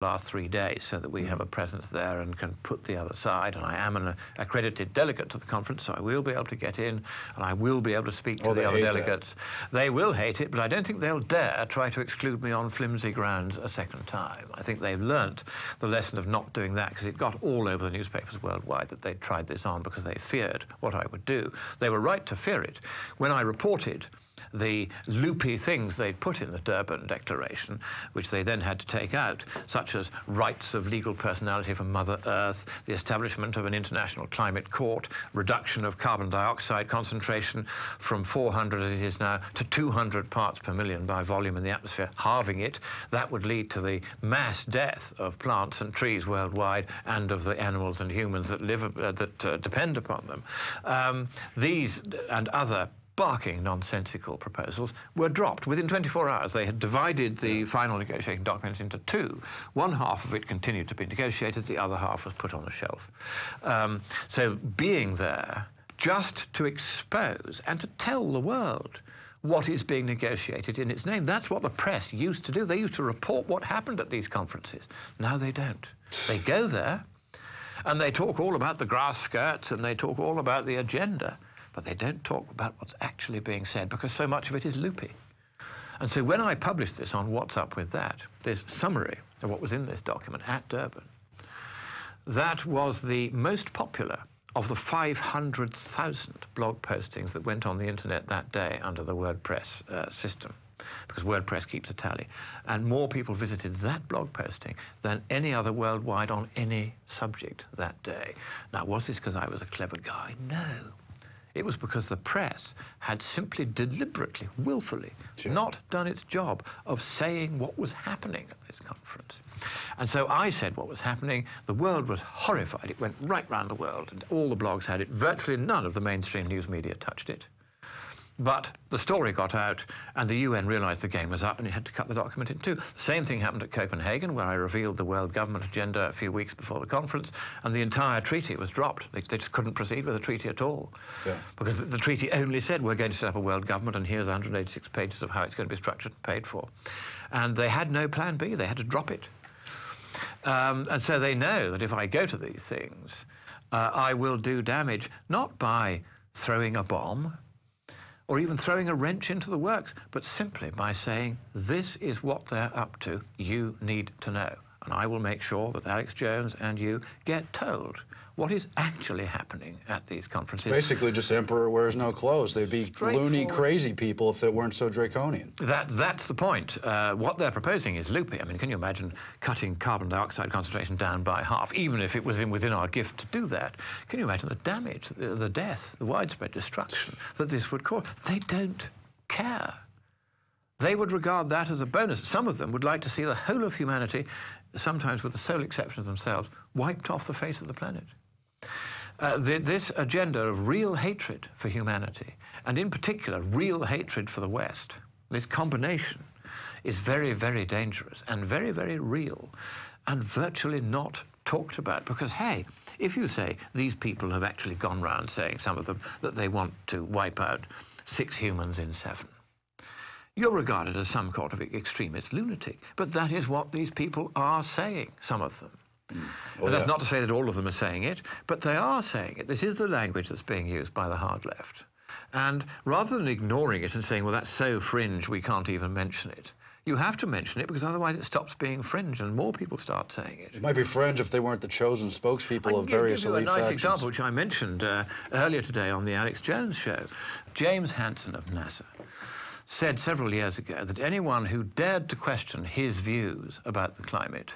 last 3 days so that we have a presence there and can put the other side. And I am an accredited delegate to the conference, so I will be able to get in and I will be able to speak to the other delegates. They will hate it, but I don't think they'll dare try to exclude me on flimsy grounds a second time. I think they've learnt the lesson of not doing that, because it got all over the newspapers worldwide that they'd tried this on because they feared what I would do. They were right to fear it. When I reported the loopy things they'd put in the Durban Declaration, which they then had to take out, such as rights of legal personality for Mother Earth, the establishment of an international climate court, reduction of carbon dioxide concentration from 400 as it is now to 200 parts per million by volume in the atmosphere, halving it. That would lead to the mass death of plants and trees worldwide and of the animals and humans that live depend upon them. These and other barking nonsensical proposals were dropped. Within 24 hours, they had divided the final negotiating document into two. One half of it continued to be negotiated, the other half was put on the shelf. So being there just to expose and to tell the world what is being negotiated in its name. That's what the press used to do. They used to report what happened at these conferences. Now they don't. They go there and they talk all about the grass skirts and they talk all about the agenda, but they don't talk about what's actually being said because so much of it is loopy. And so when I published this on What's Up With That, this summary of what was in this document at Durban, that was the most popular of the 500,000 blog postings that went on the internet that day under the WordPress system, because WordPress keeps a tally. And more people visited that blog posting than any other worldwide on any subject that day. Now, was this because I was a clever guy? No. It was because the press had simply deliberately, willfully, not done its job of saying what was happening at this conference. And so I said what was happening. The world was horrified. It went right round the world, and all the blogs had it. Virtually none of the mainstream news media touched it. But the story got out, and the UN realized the game was up, and it had to cut the document in two. The same thing happened at Copenhagen, where I revealed the world government agenda a few weeks before the conference, and the entire treaty was dropped. They just couldn't proceed with the treaty at all. Yeah. Because the treaty only said, we're going to set up a world government, and here's 186 pages of how it's going to be structured and paid for. And they had no plan B. They had to drop it. And so they know that if I go to these things, I will do damage, not by throwing a bomb, or even throwing a wrench into the works, but simply by saying, this is what they're up to, you need to know. And I will make sure that Alex Jones and you get told what is actually happening at these conferences. Basically just emperor wears no clothes. They'd be loony, crazy people if it weren't so draconian. That's the point. What they're proposing is loopy. I mean, can you imagine cutting carbon dioxide concentration down by half, even if it was within our gift to do that? Can you imagine the damage, the death, the widespread destruction that this would cause? They don't care. They would regard that as a bonus. Some of them would like to see the whole of humanity, sometimes with the sole exception of themselves, wiped off the face of the planet. This agenda of real hatred for humanity, and in particular, real hatred for the West, this combination is very, very dangerous and very, very real and virtually not talked about. Because, hey, if you say these people have actually gone round saying, some of them, that they want to wipe out 6 humans in 7, you're regarded as some sort of extremist lunatic. But that is what these people are saying, some of them. But that's not to say that all of them are saying it, but they are saying it. This is the language that's being used by the hard left. And rather than ignoring it and saying, well, that's so fringe, we can't even mention it, you have to mention it, because otherwise it stops being fringe and more people start saying it. It might be fringe if they weren't the chosen spokespeople of various elite factions. A nice example, which I mentioned earlier today on the Alex Jones show. James Hansen of NASA said several years ago that anyone who dared to question his views about the climate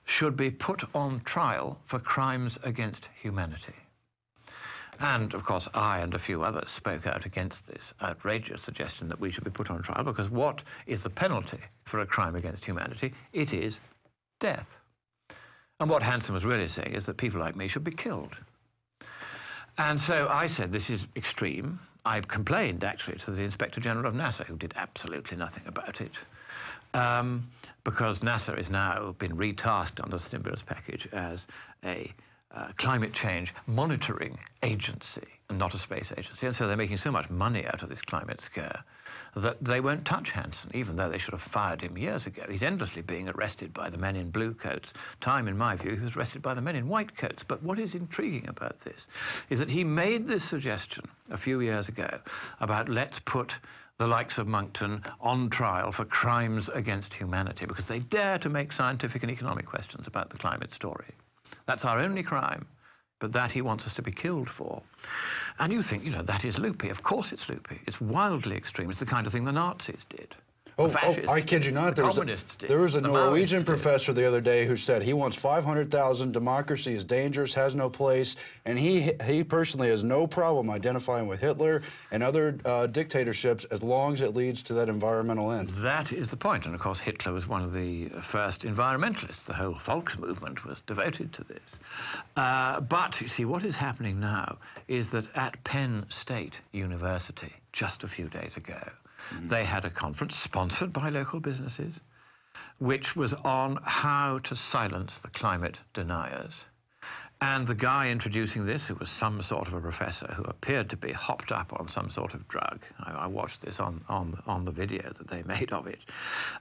should be put on trial for crimes against humanity. And, of course, I and a few others spoke out against this outrageous suggestion that we should be put on trial, because what is the penalty for a crime against humanity? It is death. And what Hansen was really saying is that people like me should be killed. And so I said, this is extreme. I complained, actually, to the Inspector General of NASA, who did absolutely nothing about it. Because NASA has now been retasked under the stimulus package as a climate change monitoring agency and not a space agency. And so they're making so much money out of this climate scare that they won't touch Hansen, even though they should have fired him years ago. He's endlessly being arrested by the men in blue coats. Time, in my view, he was arrested by the men in white coats. But what is intriguing about this is that he made this suggestion a few years ago about let's put the likes of Moncton on trial for crimes against humanity because they dare to make scientific and economic questions about the climate story. That's our only crime, but that he wants us to be killed for. And you think, that is loopy. Of course it's loopy. It's wildly extreme. It's the kind of thing the Nazis did. I kid you not. There was a Norwegian professor the other day who said he wants 500,000, democracy is dangerous, has no place, and he personally has no problem identifying with Hitler and other dictatorships as long as it leads to that environmental end. That is the point. And of course, Hitler was one of the first environmentalists. The whole Volks movement was devoted to this. But you see, what is happening now is that at Penn State University, just a few days ago, they had a conference sponsored by local businesses, which was on how to silence the climate deniers. And the guy introducing this, who was some sort of a professor who appeared to be hopped up on some sort of drug. I watched this on the video that they made of it.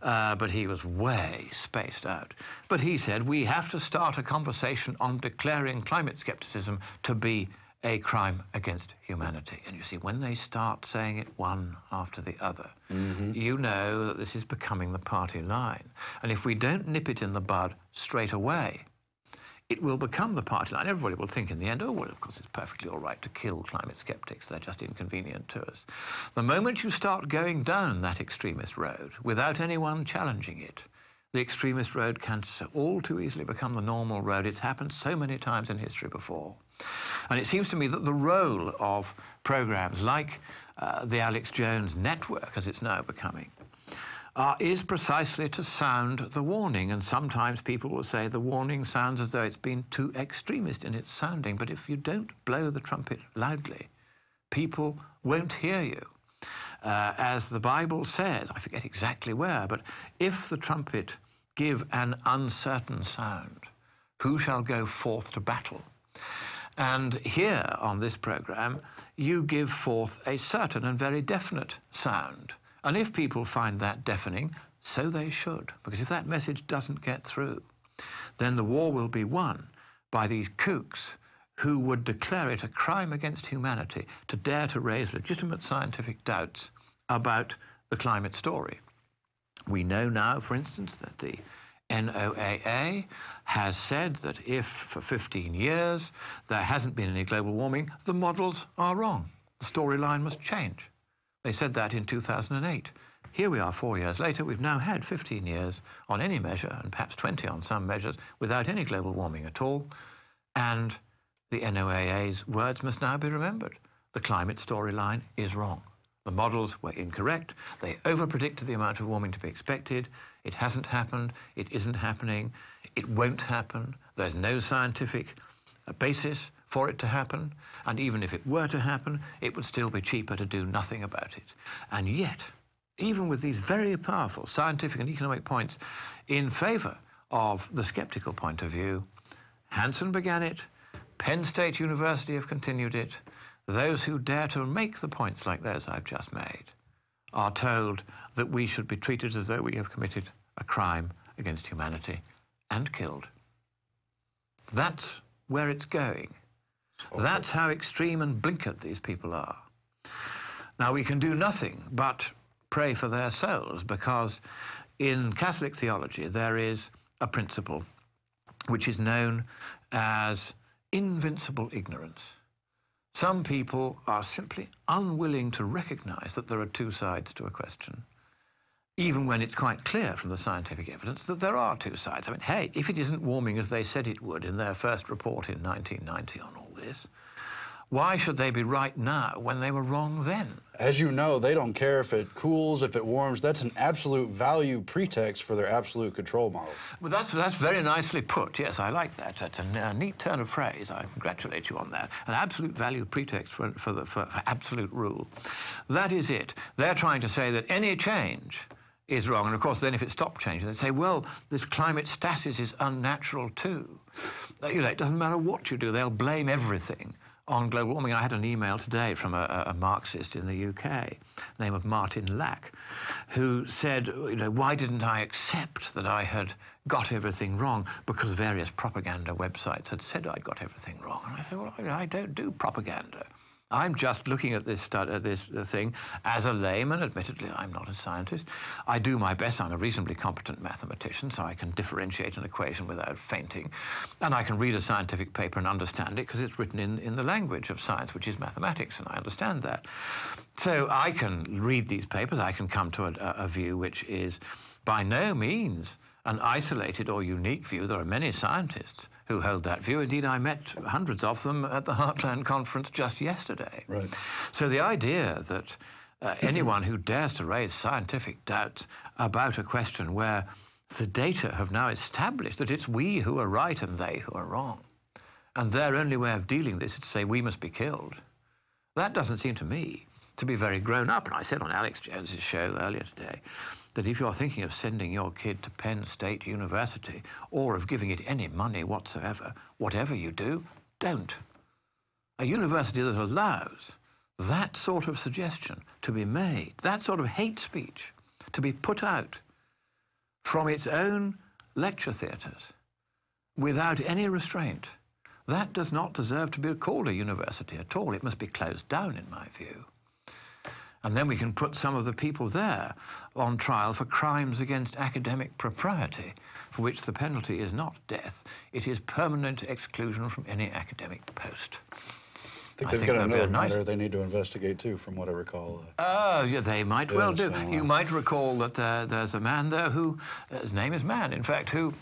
But he was way spaced out. But he said, we have to start a conversation on declaring climate skepticism to be a crime against humanity. And you see, when they start saying it one after the other, you know that this is becoming the party line. And if we don't nip it in the bud straight away, it will become the party line. Everybody will think in the end, oh, well, of course, it's perfectly all right to kill climate skeptics. They're just inconvenient to us. The moment you start going down that extremist road without anyone challenging it, the extremist road can all too easily become the normal road. It's happened so many times in history before. And it seems to me that the role of programs like the Alex Jones Network, as it's now becoming, is precisely to sound the warning. And sometimes people will say the warning sounds as though it's been too extremist in its sounding. But if you don't blow the trumpet loudly, people won't hear you. As the Bible says, I forget exactly where, but if the trumpet give an uncertain sound, who shall go forth to battle? And here on this program, you give forth a certain and very definite sound. And if people find that deafening, so they should, because if that message doesn't get through, then the war will be won by these kooks who would declare it a crime against humanity to dare to raise legitimate scientific doubts about the climate story. We know now, for instance, that the NOAA has said that if for 15 years there hasn't been any global warming, the models are wrong. The storyline must change. They said that in 2008. Here we are 4 years later. We've now had 15 years on any measure, and perhaps 20 on some measures, without any global warming at all. And the NOAA's words must now be remembered. The climate storyline is wrong. The models were incorrect. They overpredicted the amount of warming to be expected. It hasn't happened. It isn't happening. It won't happen. There's no scientific basis for it to happen. And even if it were to happen, it would still be cheaper to do nothing about it. And yet, even with these very powerful scientific and economic points in favor of the skeptical point of view, Hansen began it, Penn State University have continued it. Those who dare to make the points like those I've just made are told that we should be treated as though we have committed a crime against humanity and killed. That's where it's going. That's how extreme and blinkered these people are. Now, we can do nothing but pray for their souls, because in Catholic theology there is a principle which is known as invincible ignorance. Some people are simply unwilling to recognize that there are two sides to a question, even when it's quite clear from the scientific evidence that there are two sides. I mean, hey, if it isn't warming as they said it would in their first report in 1990 on all this, why should they be right now when they were wrong then? As you know, they don't care if it cools, if it warms. That's an absolute value pretext for their absolute control model. Well, that's very nicely put. Yes, I like that. That's a neat turn of phrase. I congratulate you on that. An absolute value pretext for absolute rule. That is it. They're trying to say that any change is wrong. And of course, then if it stopped changing, they'd say, well, this climate stasis is unnatural too. You know, it doesn't matter what you do, they'll blame everything on global warming. I had an email today from a Marxist in the UK, name of Martin Lack, who said, you know, why didn't I accept that I had got everything wrong? Because various propaganda websites had said I'd got everything wrong. And I said, well, I don't do propaganda. I'm just looking at this thing as a layman. Admittedly, I'm not a scientist. I do my best. I'm a reasonably competent mathematician, so I can differentiate an equation without fainting. And I can read a scientific paper and understand it because it's written in the language of science, which is mathematics, and I understand that. So I can read these papers. I can come to a view which is by no means an isolated or unique view. There are many scientists who hold that view. Indeed, I met hundreds of them at the Heartland Conference just yesterday. Right. So the idea that anyone who dares to raise scientific doubts about a question where the data have now established that it's we who are right and they who are wrong, and their only way of dealing with this is to say we must be killed, that doesn't seem to me to be very grown up. And I said on Alex Jones's show earlier today that if you're thinking of sending your kid to Penn State University or of giving it any money whatsoever, whatever you do, don't. A university that allows that sort of suggestion to be made, that sort of hate speech to be put out from its own lecture theatres without any restraint, that does not deserve to be called a university at all. It must be closed down, in my view. And then we can put some of the people there on trial for crimes against academic propriety, for which the penalty is not death. It is permanent exclusion from any academic post. I think they've got another matter they need to investigate, too, from what I recall. Oh, yeah, they might well do. You might recall that there's a man there who, his name is Man, in fact, who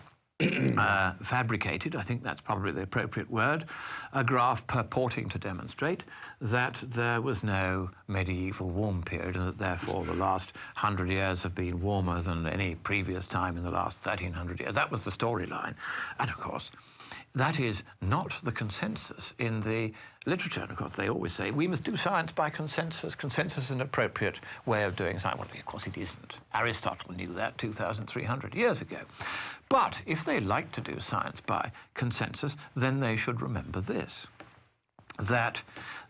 fabricated, I think that's probably the appropriate word, a graph purporting to demonstrate that there was no medieval warm period and that therefore the last 100 years have been warmer than any previous time in the last 1300 years. That was the storyline. And of course, that is not the consensus in the literature. And of course, they always say, we must do science by consensus. Consensus is an appropriate way of doing science. Well, of course, it isn't. Aristotle knew that 2,300 years ago. But if they like to do science by consensus, then they should remember this, that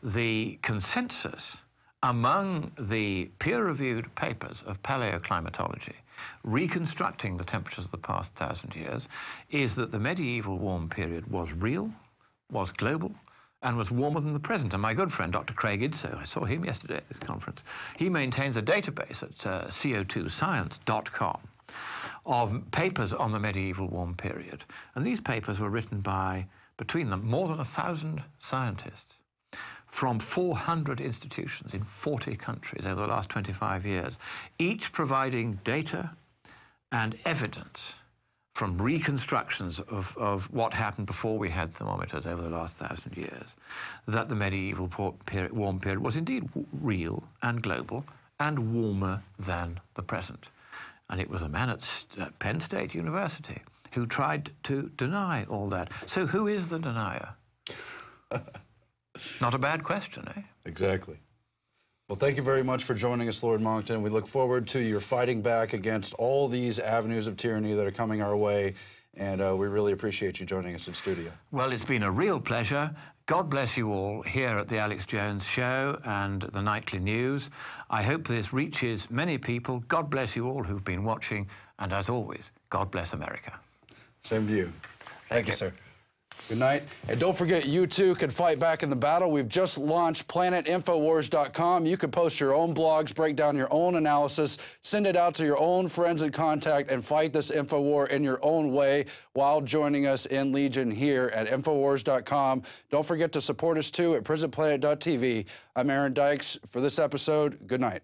the consensus among the peer-reviewed papers of paleoclimatology reconstructing the temperatures of the past 1,000 years is that the medieval warm period was real, was global, and was warmer than the present. And my good friend, Dr. Craig Idso, I saw him yesterday at this conference, he maintains a database at co2science.com of papers on the medieval warm period. And these papers were written by, between them, more than 1,000 scientists from 400 institutions in 40 countries over the last 25 years, each providing data and evidence from reconstructions of what happened before we had thermometers over the last 1,000 years, that the medieval warm period was indeed real and global and warmer than the present. And it was a man at Penn State University who tried to deny all that. So who is the denier? Not a bad question, eh? Exactly. Well, thank you very much for joining us, Lord Monckton. We look forward to your fighting back against all these avenues of tyranny that are coming our way, and we really appreciate you joining us in studio. Well, it's been a real pleasure. God bless you all here at the Alex Jones Show and the Nightly News. I hope this reaches many people. God bless you all who've been watching, and as always, God bless America. Same to you. Thank you, sir. Good night. And don't forget, you too can fight back in the battle. We've just launched PlanetInfowars.com. You can post your own blogs, break down your own analysis, send it out to your own friends and contact, and fight this InfoWar in your own way while joining us in Legion here at InfoWars.com. Don't forget to support us too at PrisonPlanet.tv. I'm Aaron Dykes. For this episode, good night.